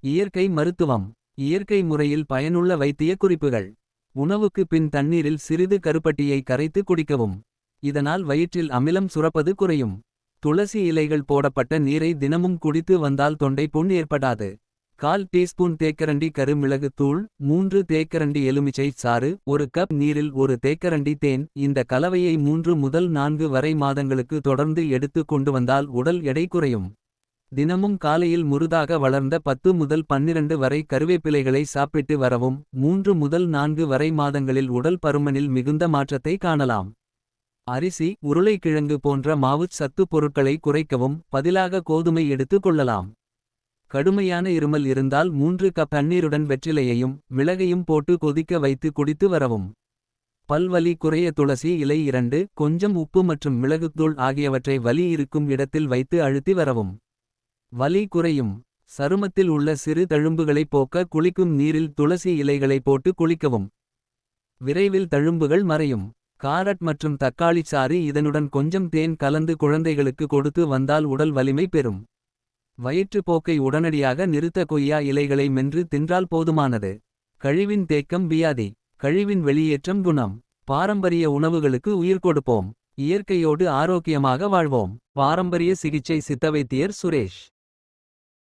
இயற்கை மருத்துவம். இயற்கை முறையில் பயனுள்ள வைத்திய குறிப்புகள். உணவுக்கு பின் தண்ணீரில் சிறிது கருப்பட்டியை கரைத்து குடிக்கவும். இதனால் வயிற்றில் அமிலம் சுரப்பது குறையும். துளசி இலைகள் போடப்பட்ட நீரை தினமும் குடித்து வந்தால் தொண்டை புண் ஏற்படாது. 1/4 டீஸ்பூன் தேக்கரண்டி கருமிளகு தூள், 3 தேக்கரண்டி எலுமிச்சை சாறு, 1 கப் நீரில் 1 தேக்கரண்டி தேன். இந்த கலவையை 3 முதல் 4 வரை மாதங்களுக்கு தொடர்ந்து எடுத்து கொண்டு வந்தால் உடல் எடை குறையும். தினமும் காலையில் முறுதாக வளர்ந்த 10 முதல் 12 வரை கருவேப்பிலைகளை சாப்பிட்டு வரவும். 3 முதல் 4 வரை மாதங்களில் உடல் பருமனில் மிகுந்த மாற்றத்தை காணலாம். அரிசி, உருளைக்கிழங்கு போன்ற மாவுச் சத்துப் பொருட்களை குறைக்கவும். பதிலாக கோதுமை எடுத்துக் கொள்ளலாம். கடுமையான இருமல் இருந்தால் 3 கப் தண்ணீருடன் வெற்றிலையையும் மிளகையும் போட்டு கொதிக்க வைத்து குடித்து வரவும். பல்வலி குறைய துளசி இலை 2, கொஞ்சம் உப்பு மற்றும் மிளகுத்தூள் ஆகியவற்றை வலி இருக்கும் இடத்தில் வைத்து அழுத்தி வரவும். வலி குறையும். சருமத்தில் உள்ள சிறு தழும்புகளை போக்க குளிக்கும் நீரில் துளசி இலைகளை போட்டு குளிக்கவும். விரைவில் தழும்புகள் மறையும். காரட் மற்றும் தக்காளி சாறு இதனுடன் கொஞ்சம் தேன் கலந்து குழந்தைகளுக்கு கொடுத்து வந்தால் உடல் வலிமை பெறும். வயிற்றுப்போக்கை உடனடியாக நிறுத்த கொய்யா இலைகளை மென்று தின்றால் போதுமானது. கழிவின் தேக்கம் வியாதி. கழிவின் வெளியேற்றம் குணம். பாரம்பரிய உணவுகளுக்கு உயிர் கொடுப்போம். இயற்கையோடு ஆரோக்கியமாக வாழ்வோம். பாரம்பரிய சிகிச்சை சித்தவைத்தியர் சுரேஷ்.